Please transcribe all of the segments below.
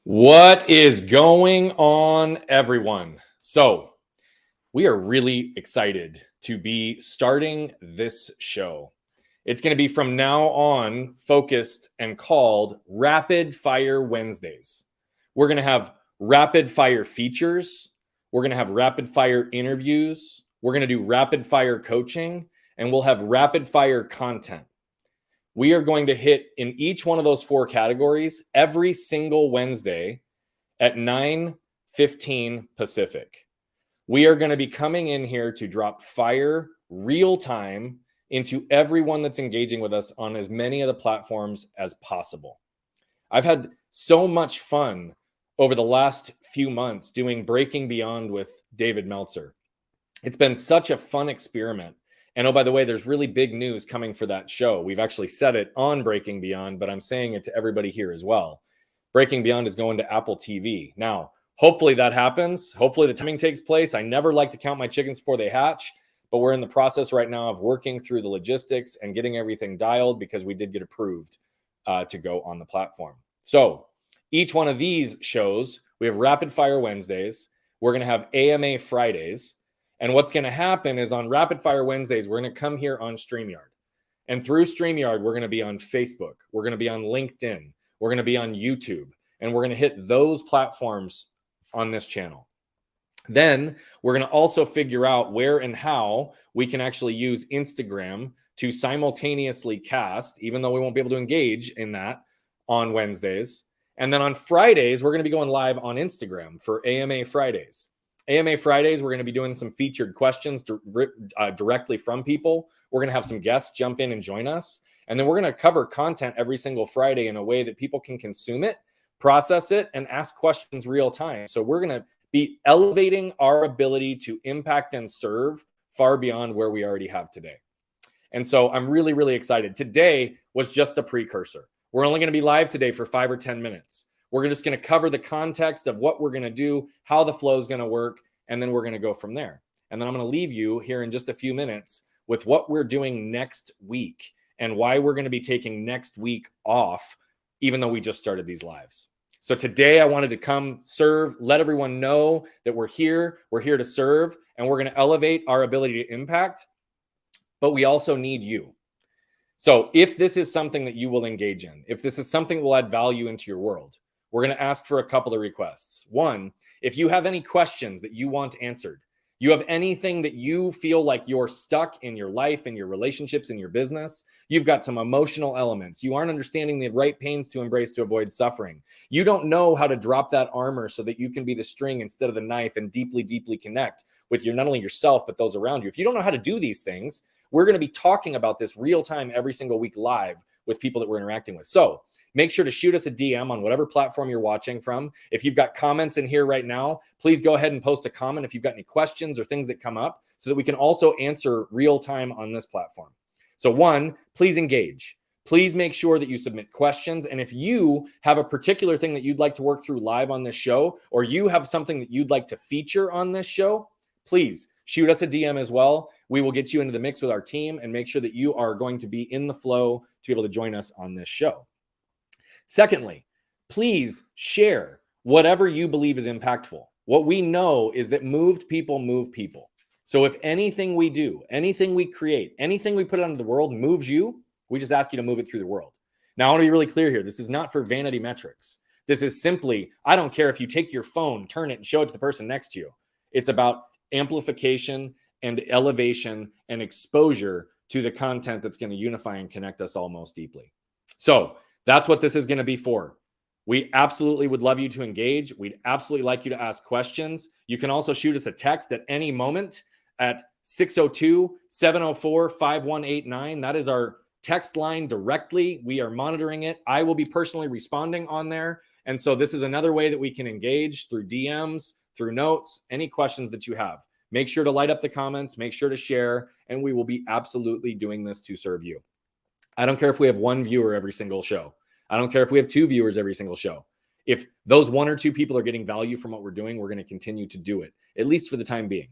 What is going on, everyone? So, we are really excited to be starting this show. It's going to be from now on focused and called Rapid Fire Wednesdays. We're going to have rapid fire features. We're going to have rapid fire interviews. We're going to do rapid fire coaching, and we'll have rapid fire content. We are going to hit in each one of those four categories every single Wednesday at 9:15 Pacific. We are going to be coming in here to drop fire real time into everyone that's engaging with us on as many of the platforms as possible. I've had so much fun over the last few months doing Breaking Beyond with David Meltzer. It's been such a fun experiment. And oh, by the way, there's really big news coming for that show. We've actually said it on Breaking Beyond, but I'm saying it to everybody here as well. Breaking Beyond is going to Apple TV. Now, hopefully that happens. Hopefully the timing takes place. I never like to count my chickens before they hatch, but we're in the process right now of working through the logistics and getting everything dialed because we did get approved to go on the platform. So each one of these shows, we have Rapid Fire Wednesdays. We're going to have AMA Fridays. And what's going to happen is on Rapid Fire Wednesdays, we're going to come here on StreamYard. And through StreamYard, we're going to be on Facebook. We're going to be on LinkedIn. We're going to be on YouTube. And we're going to hit those platforms on this channel. Then we're going to also figure out where and how we can actually use Instagram to simultaneously cast, even though we won't be able to engage in that on Wednesdays. And then on Fridays, we're going to be going live on Instagram for AMA Fridays. AMA Fridays, we're going to be doing some featured questions directly from people. We're going to have some guests jump in and join us. And then we're going to cover content every single Friday in a way that people can consume it, process it, and ask questions real time. So we're going to be elevating our ability to impact and serve far beyond where we already have today. And so I'm really, really excited. Today was just the precursor. We're only going to be live today for 5 or 10 minutes. We're just going to cover the context of what we're going to do, how the flow is going to work, and then we're going to go from there. And then I'm going to leave you here in just a few minutes with what we're doing next week and why we're going to be taking next week off, even though we just started these lives. So today I wanted to come serve, let everyone know that we're here to serve, and we're going to elevate our ability to impact, but we also need you. So if this is something that you will engage in, if this is something that will add value into your world, we're going to ask for a couple of requests. One, if you have any questions that you want answered, you have anything that you feel like you're stuck in your life, in your relationships, in your business, you've got some emotional elements, you aren't understanding the right pains to embrace to avoid suffering, you don't know how to drop that armor so that you can be the string instead of the knife and deeply, deeply connect with not only yourself, but those around you. If you don't know how to do these things, we're going to be talking about this real time every single week live with people that we're interacting with. So make sure to shoot us a DM on whatever platform you're watching from. If you've got comments in here right now, please go ahead and post a comment if you've got any questions or things that come up so that we can also answer real time on this platform. So one, please engage. Please make sure that you submit questions. And if you have a particular thing that you'd like to work through live on this show, or you have something that you'd like to feature on this show, please shoot us a DM as well. We will get you into the mix with our team and make sure that you are going to be in the flow to be able to join us on this show. Secondly, please share whatever you believe is impactful. What we know is that moved people move people. So if anything we do, anything we create, anything we put out into the world moves you, we just ask you to move it through the world. Now, I want to be really clear here. This is not for vanity metrics. This is simply, I don't care if you take your phone, turn it, and show it to the person next to you. It's about amplification and elevation and exposure to the content that's going to unify and connect us all most deeply. So that's what this is going to be for. We absolutely would love you to engage. We'd absolutely like you to ask questions. You can also shoot us a text at any moment at 602-704-5189. That is our text line directly. We are monitoring it. I will be personally responding on there. And so this is another way that we can engage through DMs, through notes, any questions that you have. Make sure to light up the comments, make sure to share, and we will be absolutely doing this to serve you. I don't care if we have one viewer every single show. I don't care if we have 2 viewers every single show. If those 1 or 2 people are getting value from what we're doing, we're going to continue to do it, at least for the time being.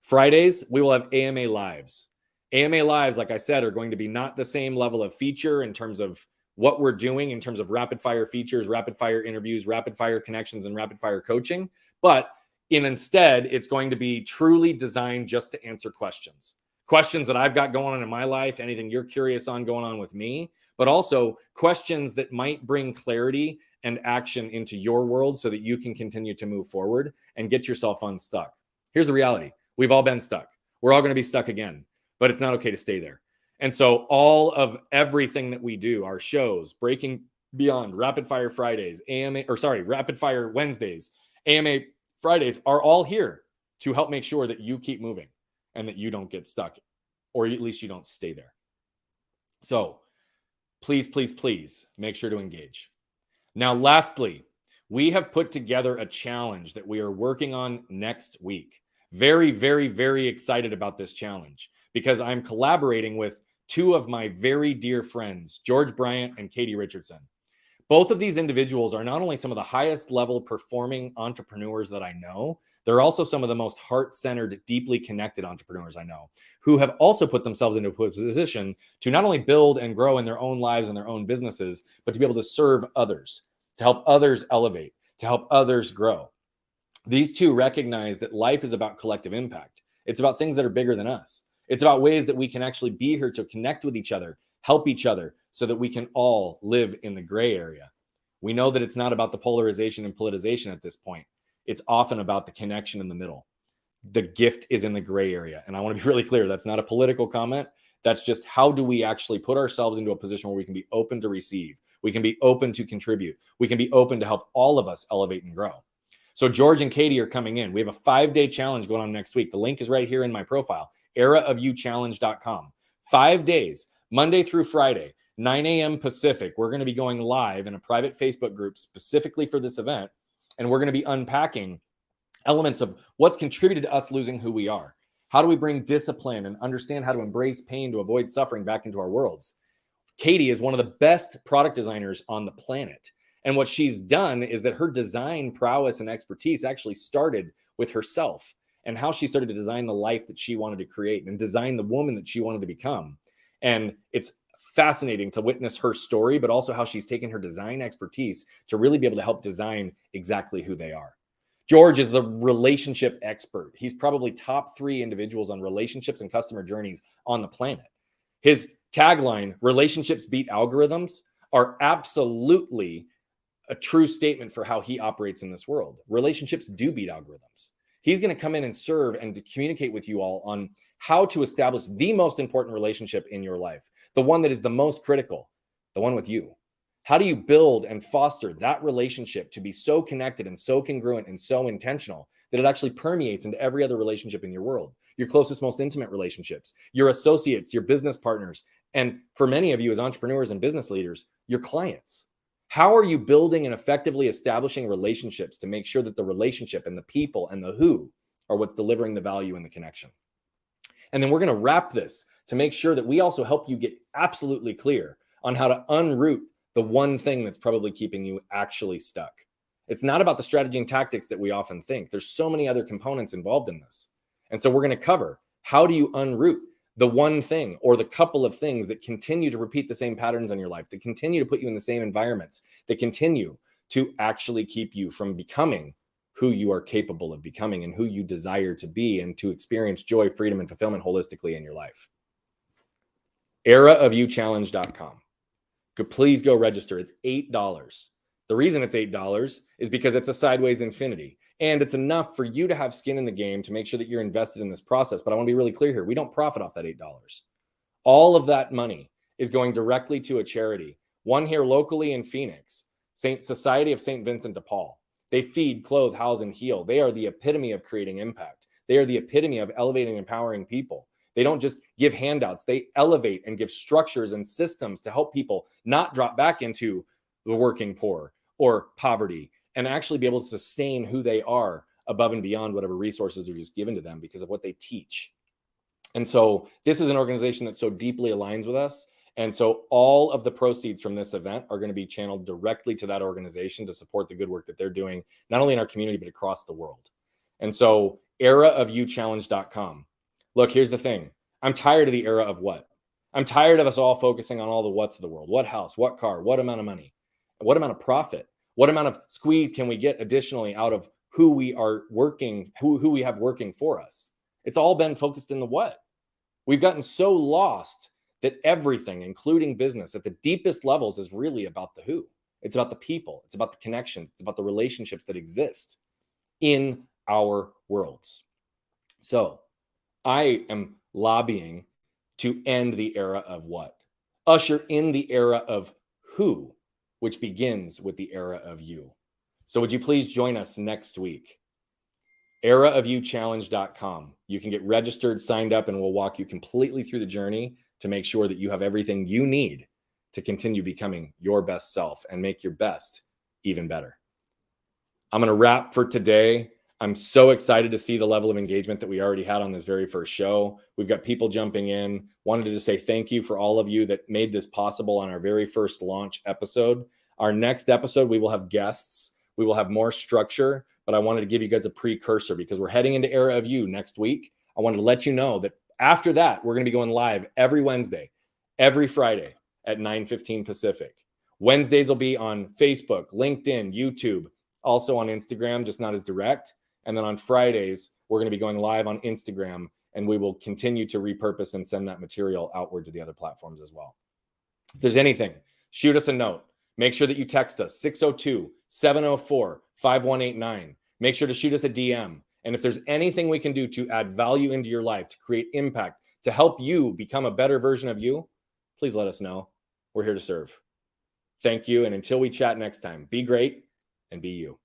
Fridays, we will have AMA Lives. AMA Lives, like I said, are going to be not the same level of feature in terms of what we're doing in terms of rapid fire features, rapid fire interviews, rapid fire connections, and rapid fire coaching. But instead, it's going to be truly designed just to answer questions that I've got going on in my life, anything you're curious on going on with me, but also questions that might bring clarity and action into your world so that you can continue to move forward and get yourself unstuck. Here's the reality. We've all been stuck. We're all going to be stuck again, but it's not okay to stay there. And so all of everything that we do, our shows, Breaking Beyond, Rapid Fire Fridays, Rapid Fire Wednesdays, AMA Fridays are all here to help make sure that you keep moving and that you don't get stuck, or at least you don't stay there. So please, please, please make sure to engage. Now, lastly, we have put together a challenge that we are working on next week. Very, very, very excited about this challenge because I'm collaborating with two of my very dear friends, George Bryant and Katie Richardson. Both of these individuals are not only some of the highest level performing entrepreneurs that I know, they're also some of the most heart-centered, deeply connected entrepreneurs I know, who have also put themselves into a position to not only build and grow in their own lives and their own businesses, but to be able to serve others, to help others elevate, to help others grow. These two recognize that life is about collective impact. It's about things that are bigger than us. It's about ways that we can actually be here to connect with each other, help each other, so that we can all live in the gray area. We know that it's not about the polarization and politicization at this point. It's often about the connection in the middle. The gift is in the gray area. And I want to be really clear, that's not a political comment. That's just how do we actually put ourselves into a position where we can be open to receive. We can be open to contribute. We can be open to help all of us elevate and grow. So George and Katie are coming in. We have a 5-day challenge going on next week. The link is right here in my profile, eraofyouchallenge.com. 5 days, Monday through Friday, 9 a.m. Pacific. We're going to be going live in a private Facebook group specifically for this event. And we're going to be unpacking elements of what's contributed to us losing who we are. How do we bring discipline and understand how to embrace pain to avoid suffering back into our worlds? Katie is one of the best product designers on the planet. And what she's done is that her design prowess and expertise actually started with herself and how she started to design the life that she wanted to create and design the woman that she wanted to become. And it's fascinating to witness her story, but also how she's taken her design expertise to really be able to help design exactly who they are. George is the relationship expert. He's probably top 3 individuals on relationships and customer journeys on the planet. His tagline, relationships beat algorithms, are absolutely a true statement for how he operates in this world. Relationships do beat algorithms. He's going to come in and serve and to communicate with you all on how to establish the most important relationship in your life, the one that is the most critical, the one with you. How do you build and foster that relationship to be so connected and so congruent and so intentional that it actually permeates into every other relationship in your world? Your closest, most intimate relationships, your associates, your business partners, and for many of you as entrepreneurs and business leaders, your clients. How are you building and effectively establishing relationships to make sure that the relationship and the people and the who are what's delivering the value and the connection? And then we're going to wrap this to make sure that we also help you get absolutely clear on how to unroot the one thing that's probably keeping you actually stuck. It's not about the strategy and tactics that we often think. There's so many other components involved in this. And so we're going to cover how do you unroot the one thing or the couple of things that continue to repeat the same patterns in your life, that continue to put you in the same environments, that continue to actually keep you from becoming who you are capable of becoming and who you desire to be and to experience joy, freedom, and fulfillment holistically in your life. eraofyouchallenge.com. Please go register. It's $8. The reason it's $8 is because it's a sideways infinity. And it's enough for you to have skin in the game to make sure that you're invested in this process. But I want to be really clear here. We don't profit off that $8. All of that money is going directly to a charity, one here locally in Phoenix, Society of St. Vincent de Paul. They feed, clothe, house, and heal. They are the epitome of creating impact. They are the epitome of elevating and empowering people. They don't just give handouts. They elevate and give structures and systems to help people not drop back into the working poor or poverty and actually be able to sustain who they are above and beyond whatever resources are just given to them because of what they teach. And so this is an organization that so deeply aligns with us. And so all of the proceeds from this event are going to be channeled directly to that organization to support the good work that they're doing, not only in our community, but across the world. And so eraofyouchallenge.com. Look, here's the thing. I'm tired of the era of what? I'm tired of us all focusing on all the what's of the world. What house, what car, what amount of money, what amount of profit, what amount of squeeze can we get additionally out of who we are working, who we have working for us. It's all been focused in the what. We've gotten so lost that everything, including business at the deepest levels, is really about the who. It's about the people. It's about the connections. It's about the relationships that exist in our worlds. So I am lobbying to end the era of what? Usher in the era of who, which begins with the era of you. So would you please join us next week? eraofyouchallenge.com. You can get registered, signed up, and we'll walk you completely through the journey to make sure that you have everything you need to continue becoming your best self and make your best even better. I'm going to wrap for today. I'm so excited to see the level of engagement that we already had on this very first show. We've got people jumping in. Wanted to just say thank you for all of you that made this possible on our very first launch episode. Our next episode, we will have guests. We will have more structure, but I wanted to give you guys a precursor because we're heading into Era of You next week. I wanted to let you know that after that, we're going to be going live every Wednesday, every Friday at 9:15 Pacific. Wednesdays will be on Facebook, LinkedIn, YouTube, also on Instagram, just not as direct. And then on Fridays, we're going to be going live on Instagram, and we will continue to repurpose and send that material outward to the other platforms as well. If there's anything, shoot us a note. Make sure that you text us 602-704-5189. Make sure to shoot us a DM. And if there's anything we can do to add value into your life, to create impact, to help you become a better version of you, please let us know. We're here to serve. Thank you. And until we chat next time, be great and be you.